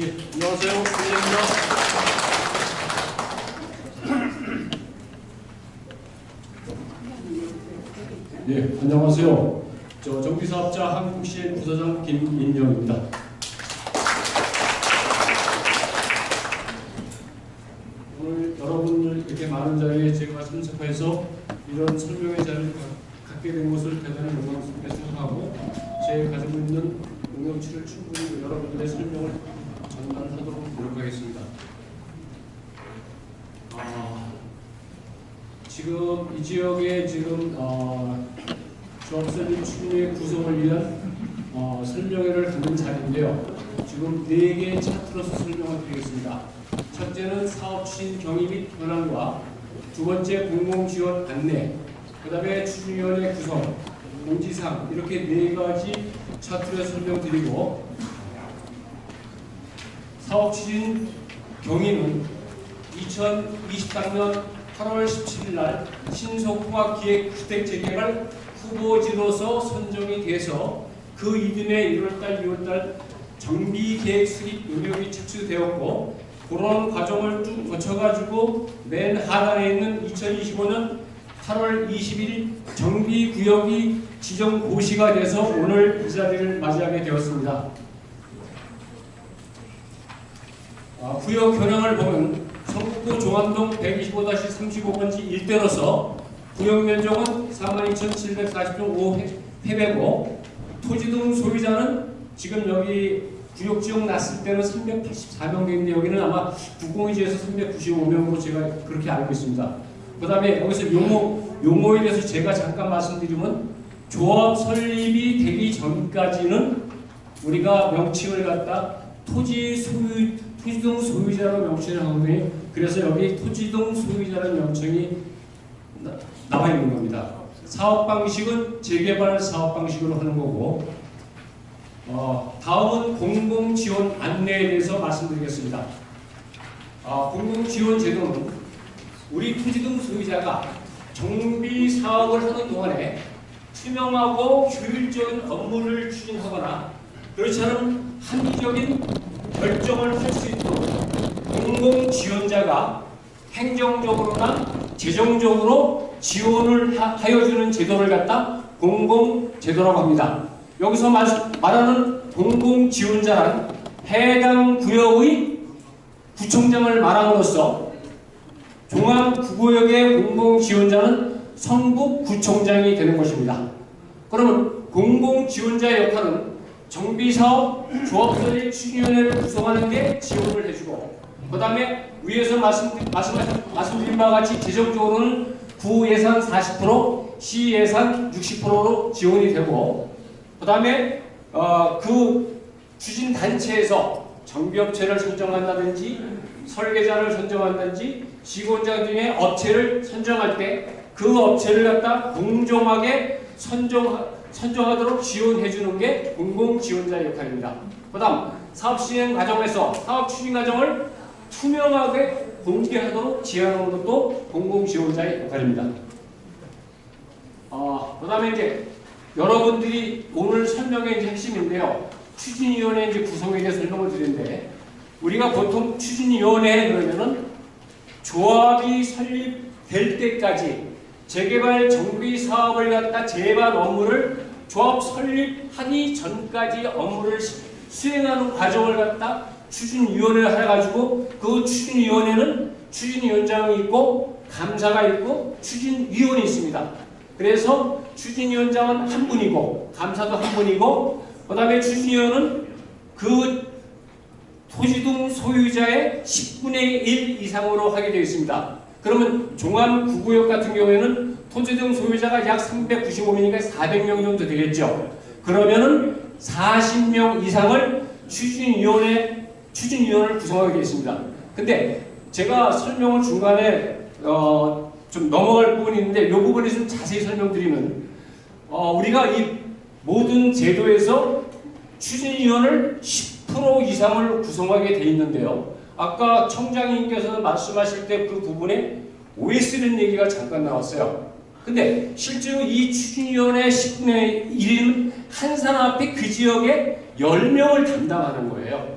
예, 안녕하세요. 김민입니다. 예, 안녕하세요. 정비사업자 한국시의 부서장 김인영입니다. 오늘 여러분들 이렇게 많은 자리에 제가 참석해서 이런 설명의 자리를 갖게 된 것을 대단히 영광스럽게 생각하고 제 가지고 있는 능력치를 충분히 여러분들의 설명을 전달하도록 노력하겠습니다. 지금 이 지역에 지금 조합설립 추진의 구성을 위한 설명회를 갖는 자리인데요. 지금 4개의 차트로서 설명을 드리겠습니다. 첫째는 사업 추진 경위 및 현황과, 두 번째 공공지원 안내, 그 다음에 추진위원회 구성, 공지사항, 이렇게 4가지 차트로 설명드리고, 사업 추진 경위는 2023년 8월 17일 날 신속통합기획주택재개발 후보지로서 선정이 돼서 그 이듬해 1월달, 2월달 정비계획 수립 의혹이 착수되었고, 그런 과정을 쭉 거쳐가지고 맨 하단에 있는 2025년 8월 20일 정비구역이 지정 고시가 돼서 오늘 이 자리를 맞이하게 되었습니다. 구역 현황을 보면 성북구 종암동 125-35번지 일대로서 구역 면적은 42,740.5회배고, 토지등 소유자는 지금 여기 구역지역 났을 때는 384명 되는데 여기는 아마 국공유지에서 395명으로 제가 그렇게 알고 있습니다. 그 다음에 여기서 용어에 대해서 제가 잠깐 말씀드리면, 조합 설립이 되기 전까지는 우리가 명칭을 갖다 토지등 소유자로 명칭을 하거든요. 그래서 여기 토지등 소유자라는 명칭이 나와 있는 겁니다. 사업 방식은 재개발 사업 방식으로 하는 거고, 다음은 공공지원 안내에 대해서 말씀드리겠습니다. 공공지원 제도는 우리 토지등 소유자가 정비 사업을 하는 동안에 투명하고 효율적인 업무를 추진하거나 그렇지 않은 합리적인 결정을 할 수 있도록 공공지원자가 행정적으로나 재정적으로 지원을 하여주는 제도를 갖다 공공제도라고 합니다. 여기서 말하는 공공지원자란 해당 구역의 구청장을 말함으로써 종합구구역의 공공지원자는 성북구청장이 되는 것입니다. 그러면 공공지원자의 역할은 정비사업, 조합설립 추진위원회를 구성하는 데 지원을 해주고, 그 다음에 위에서 말씀드린 바와 같이 재정적으로는 구 예산 40%, 시 예산 60%로 지원이 되고, 그 다음에 그 추진단체에서 정비업체를 선정한다든지 설계자를 선정한다든지 시공자 등의 업체를 선정할 때 그 업체를 갖다 공정하게 선정하도록 지원해주는 게 공공지원자의 역할입니다. 그 다음 사업 시행 과정에서 사업 추진 과정을 투명하게 공개하도록 지원하는 것도 공공지원자의 역할입니다. 그 다음에 이제 여러분들이 오늘 설명의 이제 핵심인데요. 추진위원회 이제 구성에 대해 설명을 드리는데, 우리가 보통 추진위원회 그러면은 조합이 설립될 때까지 재개발 정비 사업을 갖다 재반 업무를 조합 설립하기 전까지 업무를 수행하는 과정을 갖다 추진위원회를 해가지고, 그 추진위원회는 추진위원장이 있고 감사가 있고 추진위원이 있습니다. 그래서 추진위원장은 한 분이고 감사도 한 분이고, 그 다음에 추진위원은 그 토지등 소유자의 10분의 1 이상으로 하게 되어 있습니다. 그러면 종암구구역 같은 경우에는 토지등 소유자가 약 395명이니까 400명 정도 되겠죠. 그러면은 40명 이상을 추진위원회를 구성하게 되어 있습니다. 근데 제가 설명을 중간에 좀 넘어갈 부분이 있는데, 이 부분에 좀 자세히 설명드리면, 우리가 이 모든 제도에서 추진위원을 10% 이상을 구성하게 돼 있는데요. 아까 청장님께서는 말씀하실 때 그 부분에 OS라는 얘기가 잠깐 나왔어요. 근데 실제로 이 추진위원회 10분의 1은 한 사람 앞에 그 지역에 10명을 담당하는 거예요.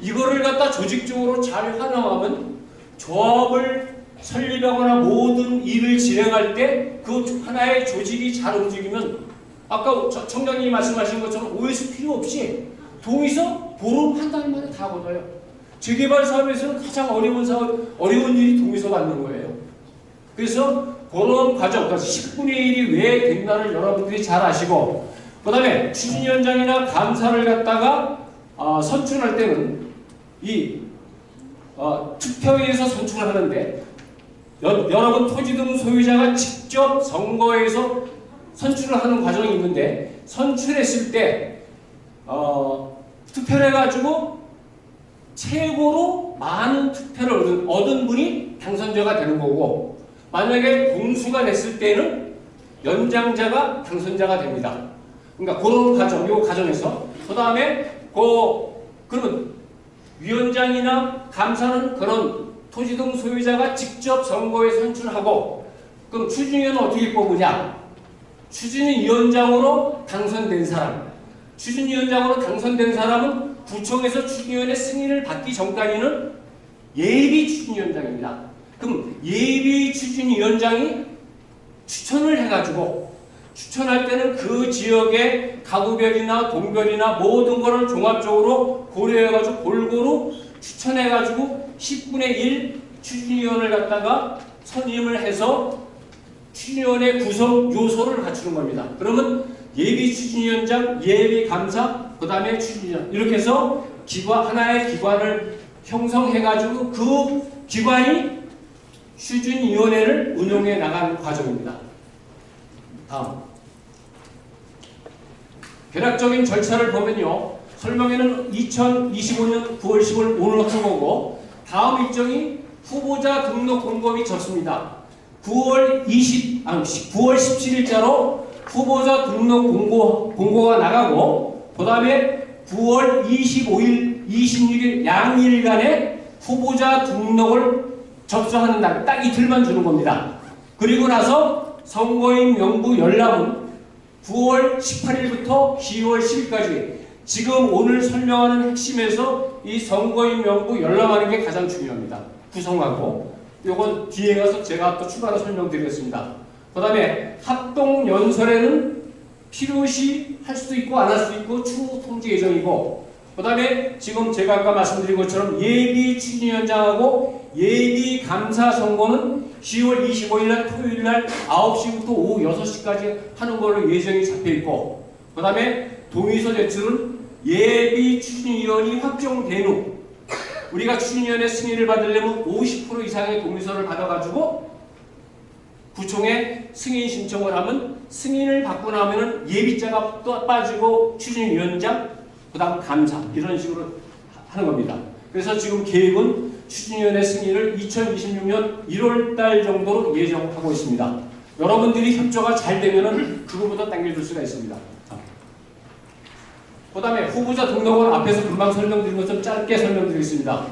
이거를 갖다 조직적으로 잘 활용하면 조합을 설립하거나 모든 일을 진행할 때 그 하나의 조직이 잘 움직이면 아까 청장님이 말씀하신 것처럼 OS 필요 없이 동의서 보름 한 달 만에 다 걷어요. 재개발 사업에서는 가장 어려운 일이 동의서 받는 거예요. 그래서 그런 과정, 10분의 1이 왜 된다를 여러분들이 잘 아시고, 그 다음에 추진위원장이나 감사를 갖다가 선출할 때는 이 투표에서 선출을 하는데 여러분 토지 등 소유자가 직접 선거에서 선출을 하는 과정이 있는데 선출했을 때 투표를 해가지고 최고로 많은 투표를 얻은 분이 당선자가 되는 거고 만약에 동수가 됐을 때는 연장자가 당선자가 됩니다. 그러니까 그런 과정, 이 과정에서 그 다음에 그러면 위원장이나 감사는 그런 토지 등 소유자가 직접 선거에 선출하고 그럼 추진위원은 어떻게 뽑으냐? 추진위원장으로 당선된 사람. 추진위원장으로 당선된 사람은 구청에서 추진위원회 승인을 받기 전까지는 예비 추진위원장입니다. 그럼 예비 추진위원장이 추천을 해가지고 추천할 때는 그 지역의 가구별이나 동별이나 모든 거를 종합적으로 고려해가지고 골고루 추천해가지고 10분의 1 추진위원을 갖다가 선임을 해서 추진위원회 구성 요소를 갖추는 겁니다. 그러면 예비 추진위원장, 예비 감사, 그 다음에 추진위원 이렇게 해서 하나의 기관을 형성해가지고 그 기관이 추진위원회를 운영해 나가는 과정입니다. 다음 개략적인 절차를 보면요. 설명에는 2025년 9월 10일 오늘 한 거고 다음 일정이 후보자 등록 공고이 접수입니다. 9월 17일자로 후보자 등록 공고가 나가고 그 다음에 9월 25일, 26일 양일간의 후보자 등록을 접수하는 날 딱 이틀만 주는 겁니다. 그리고 나서 선거인 명부 열람은 9월 18일부터 10월 10일까지 지금 오늘 설명하는 핵심에서 이 선거인 명부 열람하는 게 가장 중요합니다. 구성하고 요건 뒤에 가서 제가 또 추가로 설명드리겠습니다. 그 다음에 합동연설에는 필요시 할 수도 있고 안 할 수도 있고 추후 통지 예정이고 그 다음에 지금 제가 아까 말씀드린 것처럼 예비 추진위원장하고 예비 감사 선거는 10월 25일날 토요일날 9시부터 오후 6시까지 하는 걸로 예정이 잡혀있고 그 다음에 동의서 제출은 예비 추진위원이 확정된 후 우리가 추진위원회 승인을 받으려면 50% 이상의 동의서를 받아가지고 구청에 승인 신청을 하면 승인을 받고 나면 예비자가 또 빠지고 추진위원장 그 다음 감사 이런 식으로 하는 겁니다. 그래서 지금 계획은 추진위원회 승인을 2026년 1월달 정도로 예정하고 있습니다. 여러분들이 협조가 잘 되면은 그거보다 당겨줄 수가 있습니다. 그 다음에 후보자 등록은 앞에서 금방 설명드린 것처럼 짧게 설명드리겠습니다.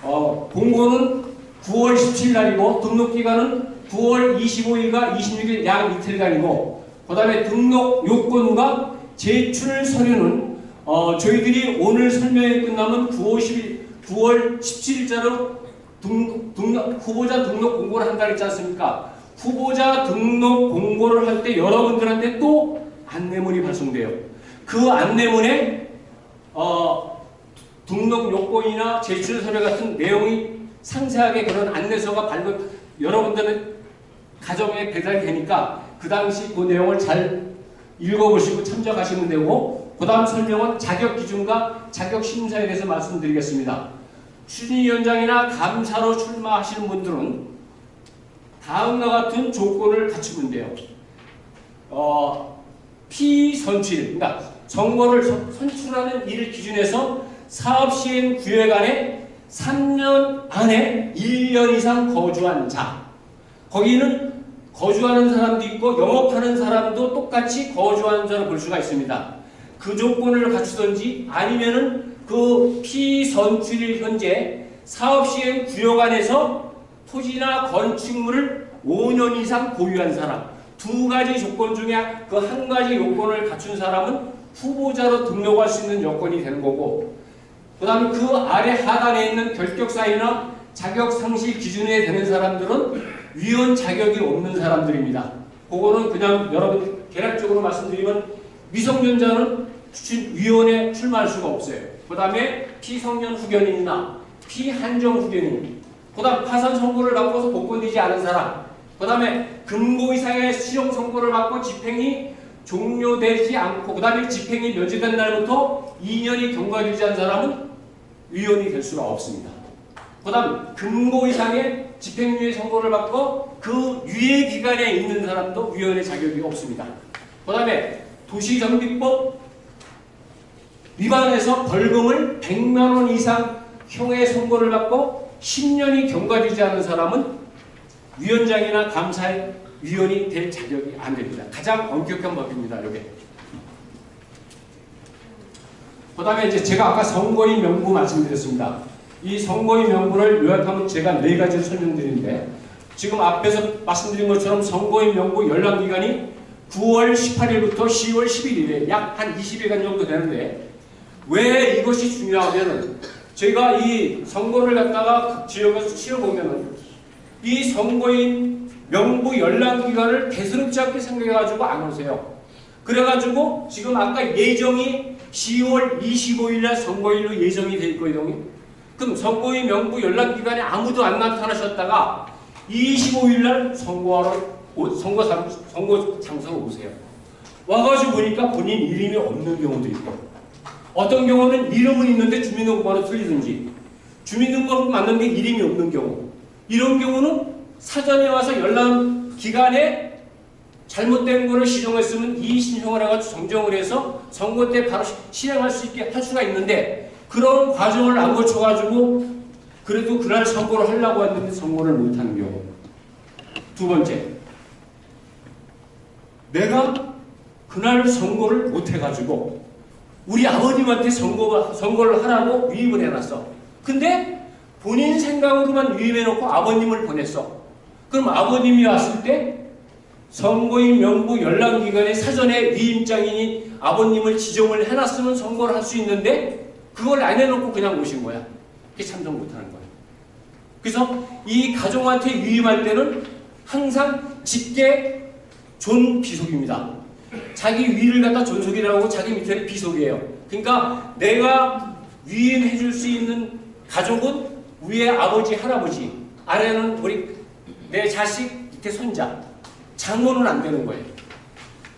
공고는 9월 17일 날이고 등록기간은 9월 25일과 26일 약 이틀간이고 그 다음에 등록 요건과 제출 서류는 저희들이 오늘 설명이 끝나면 9월 17일자로 후보자 등록 공고를 한다 했지 않습니까? 후보자 등록 공고를 할 때 여러분들한테 또 안내문이 발송돼요. 그 안내문에 등록 요건이나 제출 서류 같은 내용이 상세하게 그런 안내서가 여러분들은 가정에 배달되니까 그 당시 그 내용을 잘 읽어보시고 참조하시면 되고 그 다음 설명은 자격 기준과 자격 심사에 대해서 말씀드리겠습니다. 추진위원장이나 감사로 출마하시는 분들은 다음과 같은 조건을 갖추면 돼요. 피선출, 그러니까 선거를 선출하는 일을 기준해서 사업시행 구역 안에 3년 안에 1년 이상 거주한 자. 거기는 거주하는 사람도 있고 영업하는 사람도 똑같이 거주하는 자를 볼 수가 있습니다. 그 조건을 갖추든지 아니면은 그 피선출일 현재 사업시행 구역 안에서 토지나 건축물을 5년 이상 보유한 사람. 두 가지 조건 중에 그 한 가지 요건을 갖춘 사람은 후보자로 등록할 수 있는 여건이 되는 거고 그 다음에 그 아래 하단에 있는 결격 사유나 자격 상실 기준에 되는 사람들은 위원 자격이 없는 사람들입니다. 그거는 그냥 여러분 개략적으로 말씀드리면 미성년자는 위원회에 출마할 수가 없어요. 그 다음에 피성년 후견인이나 피한정 후견인, 그 다음 파산 선고를 받고서 복권되지 않은 사람, 그 다음에 금고 이상의 실형 선고를 받고 집행이 종료되지 않고 그 다음에 집행이 면제된 날부터 2년이 경과되지 않은 사람은 위원이 될 수가 없습니다. 그 다음 금고 이상의 집행유예 선고를 받고 그 유예 기간에 있는 사람도 위원의 자격이 없습니다. 그 다음에 도시정비법 위반해서 벌금을 100만 원 이상 형의 선고를 받고 10년이 경과되지 않은 사람은 위원장이나 감사의 위원이 될 자격이 안 됩니다. 가장 엄격한 법입니다. 이게. 그 다음에 이제 제가 아까 선거인 명부 말씀드렸습니다. 이 선거인 명부를 요약하면 제가 4가지를 설명드리는데, 지금 앞에서 말씀드린 것처럼 선거인 명부 연락기간이 9월 18일부터 10월 11일에 약 한 20일간 정도 되는데, 왜 이것이 중요하면은 제가 이 선거를 갖다가 지역에서 치러보면은 이 선거인 명부 연락기간을 대수롭지 않게 생각해가지고 안 오세요. 그래가지고 지금 아까 예정이 10월 25일 날 선거일로 예정이 돼 있거든요. 그럼 선거인 명부 연락기간에 아무도 안 나타나셨다가 25일 날 선거 장소로 오세요. 와가지고 보니까 본인 이름이 없는 경우도 있고, 어떤 경우는 이름은 있는데 주민등록번호 틀리든지, 주민등록번호 맞는데 이름이 없는 경우, 이런 경우는 사전에 와서 연락 기간에 잘못된 거를 신청했으면 이의 신청을 해가지고 정정을 해서 선거 때 바로 실행할 수 있게 할 수가 있는데, 그런 과정을 안 거쳐가지고 그래도 그날 선거를 하려고 했는데 선거를 못하는 경우. 두 번째, 내가 그날 선거를 못해가지고 우리 아버님한테 선거를 하라고 위임을 해놨어. 근데 본인 생각으로만 위임해놓고 아버님을 보냈어. 그럼 아버님이 왔을 때 선거인 명부 연락기간에 사전에 위임장인이 아버님을 지정을 해놨으면 선거를 할 수 있는데 그걸 안 해놓고 그냥 오신 거야. 그게 참석 못하는 거야. 그래서 이 가족한테 위임할 때는 항상 직계 존비속입니다. 자기 위를 갖다 존속이라고 하고 자기 밑에는 비속이에요. 그러니까 내가 위임해 줄 수 있는 가족은 위에 아버지, 할아버지, 아래는 내 자식, 밑에 손자, 장모는 안 되는 거예요.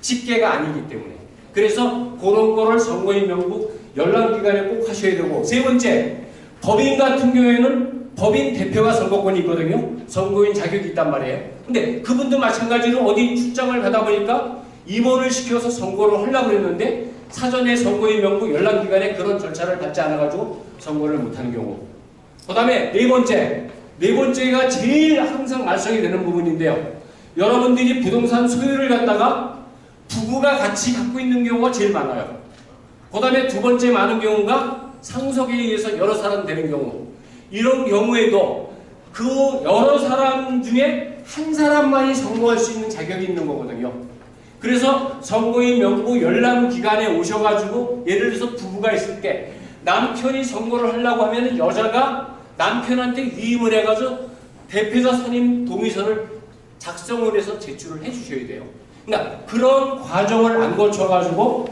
직계가 아니기 때문에. 그래서 그런 거를 선거인 명부 연락기간에 꼭 하셔야 되고, 세 번째, 법인 같은 경우에는 법인 대표가 선거권이 있거든요. 선거인 자격이 있단 말이에요. 근데 그분도 마찬가지로 어디 출장을 가다 보니까 임원을 시켜서 선거를 하려고 했는데 사전에 선거인 명부 연락기간에 그런 절차를 밟지 않아가지고 선거를 못하는 경우. 그 다음에 네 번째가 제일 항상 말썽이 되는 부분인데요. 여러분들이 부동산 소유를 갖다가 부부가 같이 갖고 있는 경우가 제일 많아요. 그 다음에 두 번째 많은 경우가 상속에 의해서 여러 사람 되는 경우. 이런 경우에도 그 여러 사람 중에 한 사람만이 선거할 수 있는 자격이 있는 거거든요. 그래서 선거인 명부 열람 기간에 오셔가지고 예를 들어서 부부가 있을 때 남편이 선거를 하려고 하면 여자가 남편한테 위임을 해가지고 대표자 선임 동의서를 작성을 해서 제출을 해주셔야 돼요. 그러니까 그런 과정을 안 거쳐가지고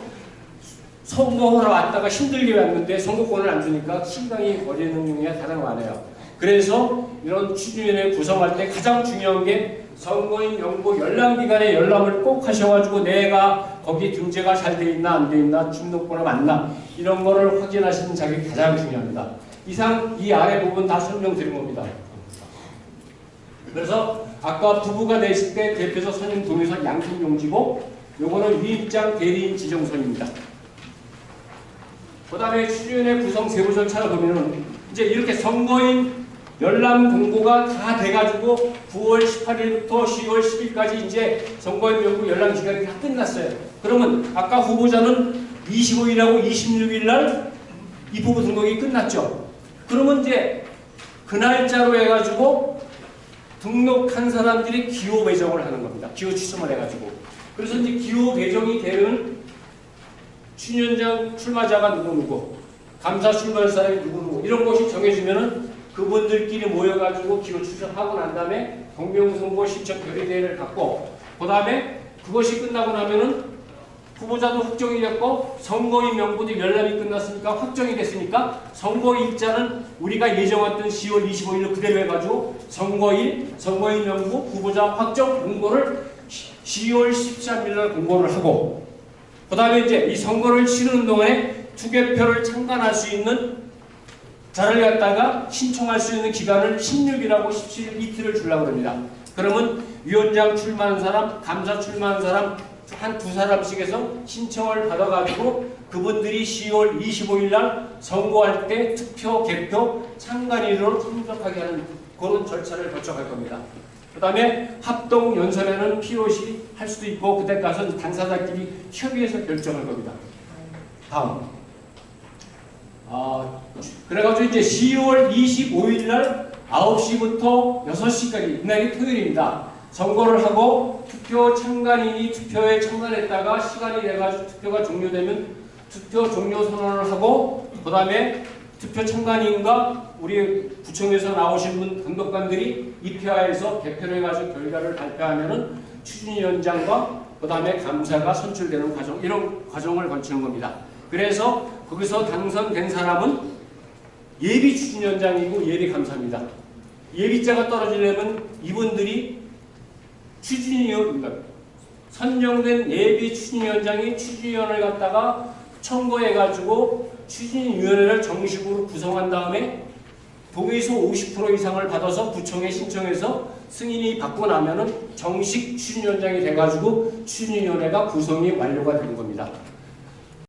선거하러 왔다가 힘들게 왔는데 선거권을 안 주니까 시간이 걸리는 경우가 가장 많아요. 그래서 이런 추진위원회 구성할 때 가장 중요한 게 선거인 명부 열람기간에 열람을 꼭 하셔가지고 내가 거기 등재가 잘 돼 있나 안 돼 있나 주민등록번호 맞나 이런 거를 확인하시는 자격이 가장 중요합니다. 이상 이 아래 부분 다 설명드린 겁니다. 그래서 아까 부부가 냈을 때 대표자 선임 동의서 양심용지고 요거는 위임장 대리인 지정서입니다. 그 다음에 추진위원회 구성 세부 절차를 보면은 이제 이렇게 선거인 열람 공고가 다 돼가지고 9월 18일부터 10월 10일까지 이제 선거인 명부 열람 기간이 다 끝났어요. 그러면 아까 후보자는 25일하고 26일 날 입후보 등록이 끝났죠. 그러면 이제 그 날짜로 해가지고 등록한 사람들이 기호 배정을 하는 겁니다. 기호 추첨을 해가지고. 그래서 이제 기호 배정이 되는 추진위원장 출마자가 누구 감사 출마할 사람이 누구누구 이런 것이 정해지면은 그분들끼리 모여가지고 기호 추천하고 난 다음에 공명선거 신청 결의대회를 갖고 그 다음에 그것이 끝나고 나면은 후보자도 확정이 됐고 선거인 명부도 열람이 끝났으니까 확정이 됐으니까 선거일자는 우리가 예정했던 10월 25일로 그대로 해가지고 선거인 명부 후보자 확정 공고를 10월 13일날 공고를 하고 그 다음에 이제 이 선거를 치르는 동안에 투개표를 참관할 수 있는 자를 갖다가 신청할 수 있는 기간을 16일하고 17일 이틀을 주려고 합니다. 그러면 위원장 출마한 사람, 감사 출마한 사람 한 두 사람씩 해서 신청을 받아가지고 그분들이 10월 25일 날 선거할 때 투표, 개표, 참관인으로 참석하게 하는 그런 절차를 거쳐갈 겁니다. 그 다음에 합동 연설회는 필요시 할 수도 있고 그때 가서 당사자끼리 협의해서 결정할 겁니다. 다음. 그래가지고 이제 10월 25일 날 9시부터 6시까지 이날이 토요일입니다. 선거를 하고 투표 참관인이 투표에 참관했다가 시간이 돼가지고 투표가 종료되면 투표 종료 선언을 하고 그 다음에 투표 참관인과 우리 구청에서 나오신 분 감독관들이 입회하에서 개표를 해가지고 결과를 발표하면은 추진위원장과 그 다음에 감사가 선출되는 과정 이런 과정을 거치는 겁니다. 그래서 거기서 당선된 사람은 예비 추진위원장이고 예비 감사입니다. 예비자가 떨어지려면 이분들이 선정된 예비 추진위원장이 추진위원을 갖다가 청구해가지고 추진위원회를 정식으로 구성한 다음에 동의소 50% 이상을 받아서 구청에 신청해서 승인이 받고 나면은 정식 추진위원장이 돼가지고 추진위원회가 구성이 완료가 되는 겁니다.